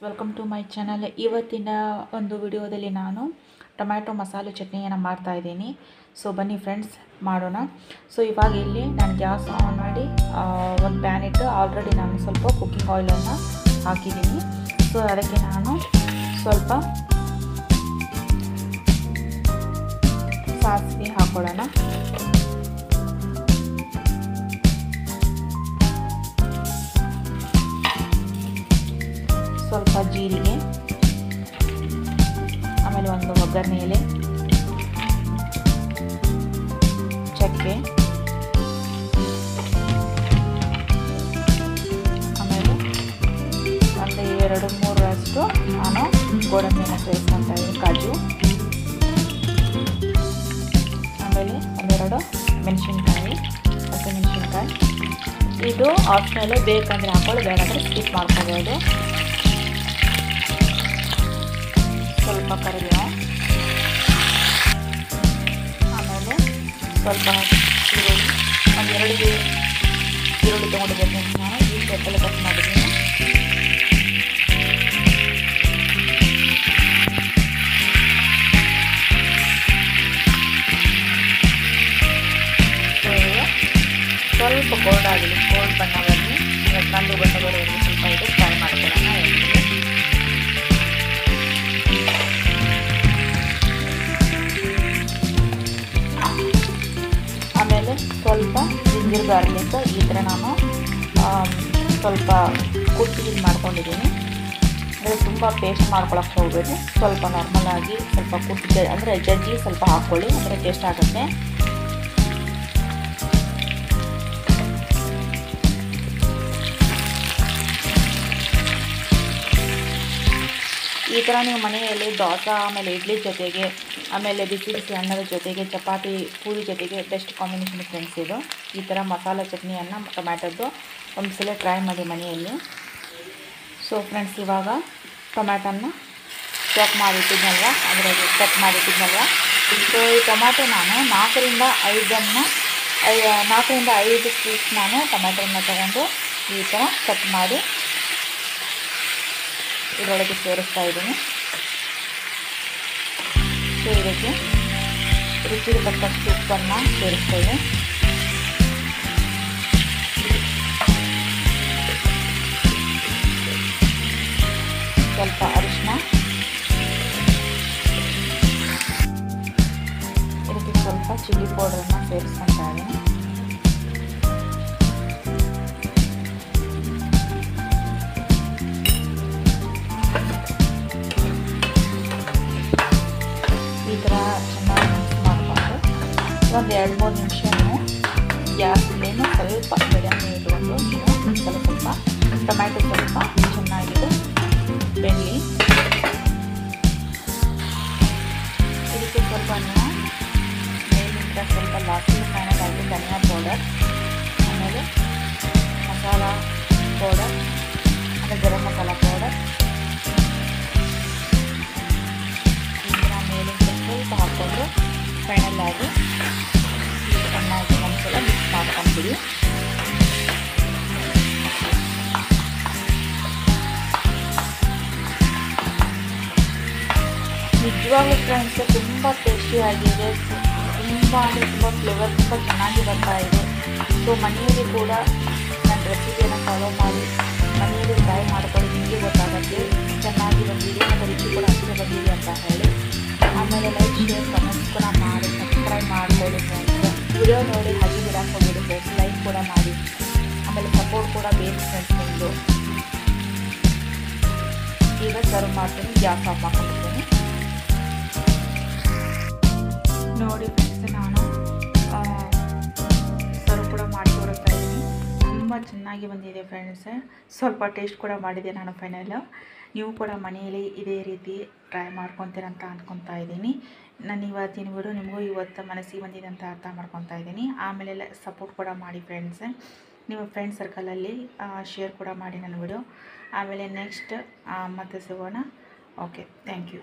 Welcome to my channel. ಇವತ್ತಿನ ಒಂದು ವಿಡಿಯೋದಲ್ಲಿ ನಾನು ಟೊಮ್ಯಾಟೊ ಮಸಾಲೆ ಚಟ್ನಿಯನ್ನು ಮಾಡ್ತಾ ಇದ್ದೀನಿ. ಸೊ ಬನ್ನಿ ಫ್ರೆಂಡ್ಸ್ ಮಾಡೋಣ. ಸೊ ಇವಾಗ ಇಲ್ಲಿ ನಾನು ಗ್ಯಾಸ್ ಆನ್ ಮಾಡಿ ಒಂದು ಪ್ಯಾನ್ ಇಟ್ಟು ಆಲ್ರೆಡಿ ನಾನು ಸ್ವಲ್ಪ ಕುಕ್ಕಿಂಗ್ ಆಯಿಲನ್ನು ಹಾಕಿದ್ದೀನಿ. ಸೊ ಅದಕ್ಕೆ ನಾನು ಸ್ವಲ್ಪ ಸಾಸಿವೆ ಹಾಕೊಳ್ಳೋಣ. ಸ್ವಲ್ಪ ಜೀರಿಗೆ, ಆಮೇಲೆ ಒಂದು ಒಗ್ಗರಣೆ ಎಲೆ, ಚಕ್ಕೆ, ಆಮೇಲೆ ಒಂದು 2-3 ನಾನು ಗೋಡಂಬಿಯನ್ನು ಸೇರಿಸ್ಕೊತಾ ಇದ್ದೀನಿ, ಕಾಜು, ಆಮೇಲೆ 1-2 ಮೆಣಸಿನ್ಕಾಯಿ, ಹಸಿಮೆಣಸಿನ್ಕಾಯಿ. ಇದು ಆಪ್ಷನಲ್ಲು, ಬೇಕಂದರೆ ಹಾಕೊಳ್ಳಿ, ಬೇಕಂದರೆ ಸ್ಕಿಪ್ ಮಾಡ್ಕೋಬೋದು. ಸ್ವಲ್ಪ ಕರಿಬೇವು, ಆಮೇಲೆ ಸ್ವಲ್ಪ ಈರುಳ್ಳಿ, ಒಂದು 2 ಈರುಳ್ಳಿ ತೊಗೊಂಡಿದ್ದೀನಿ ನಾನು, ಈ ಶೇಪಲ್ಲಿ ಕಟ್ ಮಾಡಿದ್ದೀನಿ. ಸ್ವಲ್ಪ ಗೋಲ್ಡ್ ಆಗಲಿ, ಗೋಲ್ಡ್ ಬಣ್ಣ ಬರಲಿ, ಕಂದು ಬಣ್ಣ ಬರೋವರೆಗೆ ಸ್ವಲ್ಪ ಇದು ಫ್ರೈ ಮಾಡ್ಕೊಳ್ಳೋಣ. ಆಮೇಲೆ ಸ್ವಲ್ಪ ಜಿಂಜರ್ ಗಾರ್ಲಿಕ್ ಈ ಥರ ನಾನು ಸ್ವಲ್ಪ ಕುಟ್ಟಿ ಮಾಡ್ಕೊಂಡಿದ್ದೀನಿ. ಅಂದರೆ ತುಂಬ ಪೇಸ್ಟ್ ಮಾಡ್ಕೊಳಕ್ಕೆ ಹೋಗಬೇಡಿ, ಸ್ವಲ್ಪ ನಾರ್ಮಲಾಗಿ ಸ್ವಲ್ಪ ಕುಟ್ಟಿ, ಅಂದರೆ ಜಜ್ಜಿ ಸ್ವಲ್ಪ ಹಾಕ್ಕೊಳ್ಳಿ, ಅಂದರೆ ಟೇಸ್ಟ್ ಆಗುತ್ತೆ. ಈ ಥರ ನೀವು ಮನೆಯಲ್ಲಿ ದೋಸೆ, ಆಮೇಲೆ ಇಡ್ಲಿ ಜೊತೆಗೆ, ಆಮೇಲೆ ಬಿಸಿ ಬಿಸಿ ಅನ್ನದ ಜೊತೆಗೆ, ಚಪಾತಿ ಪೂರಿ ಜೊತೆಗೆ ಬೆಸ್ಟ್ ಕಾಂಬಿನೇಷನ್ ಫ್ರೆಂಡ್ಸ್ ಇದು. ಈ ಥರ ಮಸಾಲೆ ಚಟ್ನಿಯನ್ನು ಟೊಮ್ಯಾಟೊದ್ದು ಒಂದು ಸಲ ಟ್ರೈ ಮಾಡಿ ಮನೆಯಲ್ಲಿ. ಸೊ ಫ್ರೆಂಡ್ಸ್, ಇವಾಗ ಟೊಮ್ಯಾಟೊನ ಕಟ್ ಮಾಡಿಟ್ಟಿದ್ನಲ್ವ, ಅದರಲ್ಲಿ ಕಟ್ ಮಾಡಿಟ್ಟಿದ್ನಲ್ವ. ಸೊ ಈ ಟೊಮ್ಯಾಟೊ ನಾನು 4-5 ಪೀಸ್ ನಾನು ಟೊಮ್ಯಾಟೊನ ತೊಗೊಂಡು ಈ ಥರ ಕಟ್ ಮಾಡಿ ಇದರೊಳಗೆ ಸೇರಿಸ್ತಾ ಇದ್ದೀನಿ. ಸೊ ಇದಕ್ಕೆ ರುಚಿಗೆ ತಕ್ಕಷ್ಟು ಉಪ್ಪನ್ನು ಸೇರಿಸ್ತೇವೆ. ಸ್ವಲ್ಪ ಅರಿಶಿನ, ಇದಕ್ಕೆ ಸ್ವಲ್ಪ ಚಿಲ್ಲಿ ಪೌಡರನ್ನು ಸೇರಿಸ್ಕೊತಾ ಇದ್ದೀನಿ. ಈ ಥರ ಚೆನ್ನಾಗಿ ಮಿಕ್ಸ್ ಮಾಡಿಕೊಂಡು ಒಂದು 2-3 ನಿಮಿಷನೂ ಗ್ಯಾಸ್ ಫ್ಲೇಮು ಸ್ವಲ್ಪ ಮೀಡಿಯಮ್ ಇಟ್ಕೊಂಡು ನೀವು ಸ್ವಲ್ಪ ಟೊಮ್ಯಾಟೊ ಸ್ವಲ್ಪ ಚೆನ್ನಾಗಿದೆ ಬೆಳ್ಳಿ. ಇದಕ್ಕೆ ಸ್ವಲ್ಪ ಮೇಲಿಂದ ಸ್ವಲ್ಪ ಲಾಸ್ಟಿಗೆ ಫೈನಲಾಗಿ ಧನಿಯಾ ಪೌಡರ್, ಆಮೇಲೆ ಮಸಾಲ ಪೌಡರ್, ಆಮೇಲೆ ಗರಂ ಮಸಾಲ ಪೌಡರ್ ಸ್ವಲ್ಪ ಹಾಕ್ಕೊಂಡು ಫೈನಲಾಗಿ ಚೆನ್ನಾಗಿ ಒಂದ್ಸಲ ಮಿಕ್ಸ್ ಮಾಡ್ಕೊಂಡ್ಬಿಡಿ. ನಿಜವಾಗ್ಲೂ ಫ್ರೆಂಡ್ಸ್ ತುಂಬ ಟೇಸ್ಟಿಯಾಗಿದೆ, ತುಂಬ ಅಂದರೆ ತುಂಬ ಫ್ಲೇವರ್ ತುಂಬ ಚೆನ್ನಾಗಿ ಬರ್ತಾ ಇದೆ. ಸೊ ಮನೆಯಲ್ಲಿ ಕೂಡ ನನ್ನ ರೆಸಿಪಿಯನ್ನು ಫಾಲೋ ಮಾಡಿ ಮನೆಯಲ್ಲಿ ಟ್ರೈ ಮಾಡ್ಕೊಳ್ಳಿ, ನಿಮಗೆ ಗೊತ್ತಾಗುತ್ತೆ ಚೆನ್ನಾಗಿ ಬಂದಿದೆ ಮತ್ತು ರುಚಿ ಕೂಡ ಅಷ್ಟೇ ಬಂದಿದೆ ಅಂತ ಹೇಳಿ. ಆಮೇಲೆ ಲೈಕ್, ಶೇರ್, ಕಮೆಂಟ್ಸ್ ಕೂಡ ಮಾಡಿ, ಸಬ್ಸ್ಕ್ರೈಬ್ ಮಾಡ್ಕೊಳ್ಳಿ ಫ್ರೆಂಡ್ಸ್. ವಿಡಿಯೋ ನೋಡಿ ಹಾಗೆ ಬಿಡಕ್ಕೆ ಹೋಗ್ಬಿಡಿ ಫ್ರೆಂಡ್ಸ್, ಲೈಕ್ ಕೂಡ ಮಾಡಿ. ಆಮೇಲೆ ಸಪೋರ್ಟ್ ಕೂಡ ಬೇಕು ಫ್ರೆಂಡ್ಸ್ ನಿಮ್ಮದು. ಈಗ ಸರ್ವ್ ಮಾಡ್ತೀನಿ, ಗ್ಯಾಸ್ ಆಫ್ ಮಾಡ್ಕೊಂಡಿದ್ದೀನಿ. ನೋಡಿ ಫ್ರೆಂಡ್ಸ್, ನಾನು ಸರ್ವ್ ಕೂಡ ಮಾಡಿ ತೋರಿಸ್ತಾ ಇದ್ದೀನಿ. ತುಂಬ ಚೆನ್ನಾಗಿ ಬಂದಿದೆ ಫ್ರೆಂಡ್ಸ್. ಸ್ವಲ್ಪ ಟೇಸ್ಟ್ ಕೂಡ ಮಾಡಿದೆ ನಾನು ಫೈನಲ್. ನೀವು ಕೂಡ ಮನೆಯಲ್ಲಿ ಇದೇ ರೀತಿ ಟ್ರೈ ಮಾಡ್ಕೊತೀರಂತ ಅಂದ್ಕೊತಾ ಇದ್ದೀನಿ. ನಾನು ಇವತ್ತಿನ ವಿಡಿಯೋ ನಿಮಗೂ ಇವತ್ತು ಮನಸ್ಸಿಗೆ ಬಂದಿದೆ ಅಂತ ಅರ್ಥ ಮಾಡ್ಕೊತಾ ಇದ್ದೀನಿ. ಆಮೇಲೆ ಸಪೋರ್ಟ್ ಕೂಡ ಮಾಡಿ ಫ್ರೆಂಡ್ಸ್, ನಿಮ್ಮ ಫ್ರೆಂಡ್ ಸರ್ಕಲಲ್ಲಿ ಶೇರ್ ಕೂಡ ಮಾಡಿ ನನ್ನ ವಿಡಿಯೋ. ಆಮೇಲೆ ನೆಕ್ಸ್ಟ್ ಮತ್ತೆ ಸಿಗೋಣ. Okay, thank you.